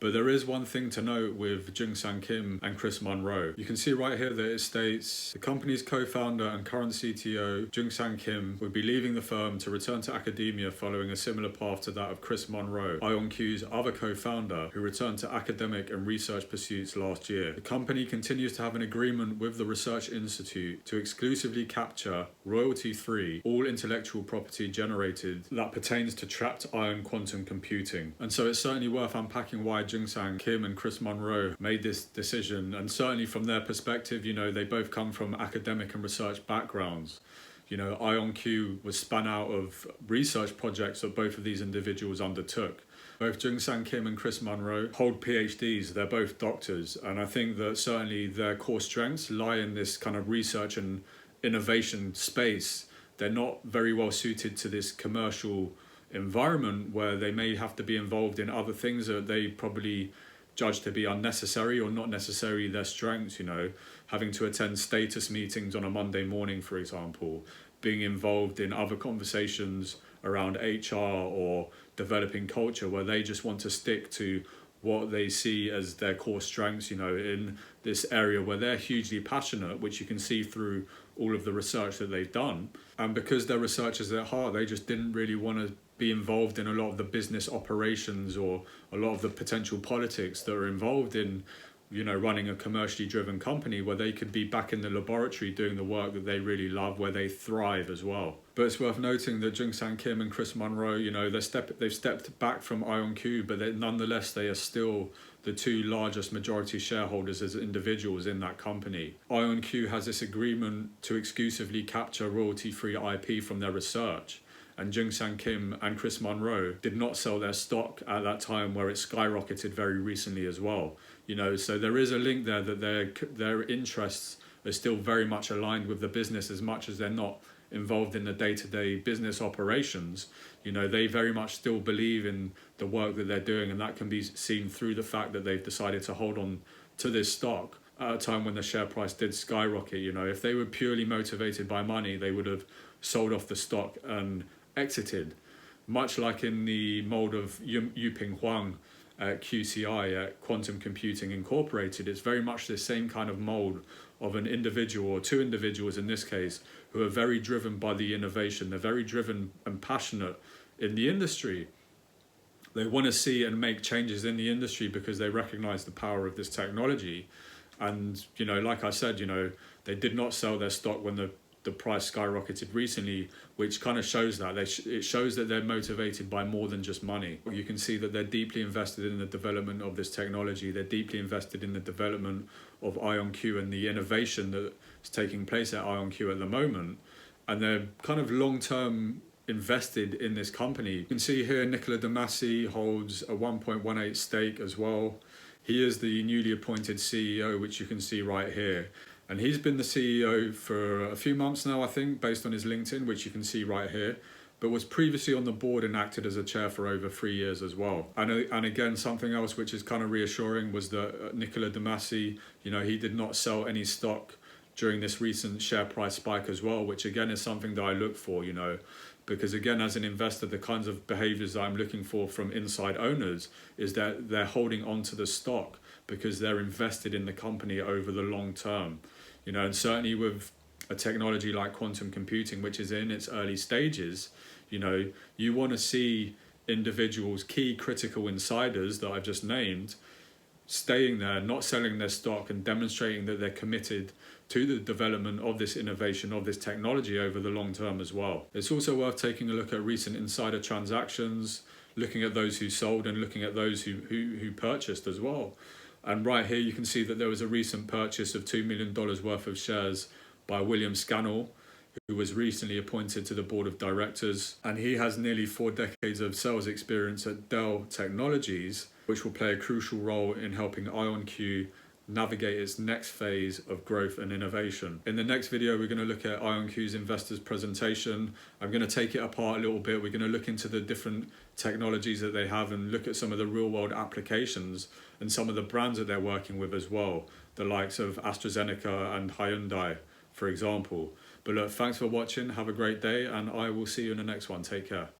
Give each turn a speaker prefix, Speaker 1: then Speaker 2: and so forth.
Speaker 1: But there is one thing to note with Jungsang Kim and Chris Monroe. You can see right here that it states the company's co-founder and current CTO, Jungsang Kim, would be leaving the firm to return to academia following a similar path to that of Chris Monroe, IONQ's other co-founder, who returned to academic and research pursuits last year. The company continues to have an agreement with the Research Institute to exclusively capture, royalty-free, all intellectual property generated that pertains to trapped ion quantum computing. And so it's certainly worth unpacking why Jungsang Kim and Chris Monroe made this decision, and certainly from their perspective, you know, they both come from academic and research backgrounds. You know, IONQ was spun out of research projects that both of these individuals undertook. Both Jungsang Kim and Chris Monroe hold PhDs, they're both doctors, and I think that certainly their core strengths lie in this kind of research and innovation space. They're not very well suited to this commercial environment where they may have to be involved in other things that they probably judge to be unnecessary or not necessarily their strengths, you know, having to attend status meetings on a Monday morning, for example, being involved in other conversations around HR or developing culture where they just want to stick to what they see as their core strengths, you know, in this area where they're hugely passionate, which you can see through all of the research that they've done. And because they're researchers at heart, they just didn't really want to be involved in a lot of the business operations or a lot of the potential politics that are involved in, you know, running a commercially driven company, where they could be back in the laboratory doing the work that they really love, where they thrive as well. But it's worth noting that Jungsang Kim and Chris Monroe, you know, they've stepped back from IONQ, but nonetheless they are still the two largest majority shareholders as individuals in that company. IONQ has this agreement to exclusively capture royalty-free IP from their research. And Jungsang Kim and Chris Monroe did not sell their stock at that time, where it skyrocketed very recently as well. You know, so there is a link there that their interests are still very much aligned with the business, as much as they're not involved in the day-to-day business operations. You know, they very much still believe in the work that they're doing, and that can be seen through the fact that they've decided to hold on to this stock at a time when the share price did skyrocket. You know, if they were purely motivated by money, they would have sold off the stock and exited, much like in the mold of Yuping Huang at QCI, at Quantum Computing Incorporated. It's very much the same kind of mold of an individual, or two individuals in this case, who are very driven by the innovation. They're very driven and passionate in the industry. They want to see and make changes in the industry because they recognize the power of this technology. And, you know, like I said, you know, they did not sell their stock when the price skyrocketed recently, which kind of shows that. It shows that they're motivated by more than just money. You can see that they're deeply invested in the development of this technology. They're deeply invested in the development of IONQ and the innovation that's taking place at IONQ at the moment. And they're kind of long-term invested in this company. You can see here Nicola Damassi holds a 1.18 stake as well. He is the newly appointed CEO, which you can see right here. And he's been the CEO for a few months now, I think, based on his LinkedIn, which you can see right here, but was previously on the board and acted as a chair for over 3 years as well. And again, something else which is kind of reassuring was that Nicola Damassi, you know, he did not sell any stock during this recent share price spike as well, which again is something that I look for, you know, because again, as an investor, the kinds of behaviors that I'm looking for from inside owners is that they're holding on to the stock because they're invested in the company over the long term. You know, and certainly with a technology like quantum computing, which is in its early stages, you know, you want to see individuals, key critical insiders that I've just named, staying there, not selling their stock, and demonstrating that they're committed to the development of this innovation, of this technology over the long term as well. It's also worth taking a look at recent insider transactions, looking at those who sold and looking at those who purchased as well. And right here you can see that there was a recent purchase of $2 million worth of shares by William Scannell, who was recently appointed to the board of directors. And he has nearly 4 decades of sales experience at Dell Technologies, which will play a crucial role in helping IONQ navigate its next phase of growth and innovation. In the next video, we're going to look at IONQ's investors presentation. I'm going to take it apart a little bit. We're going to look into the different technologies that they have and look at some of the real world applications and some of the brands that they're working with as well, the likes of AstraZeneca and Hyundai, for example. But look, thanks for watching. Have a great day, and I will see you in the next one. Take care.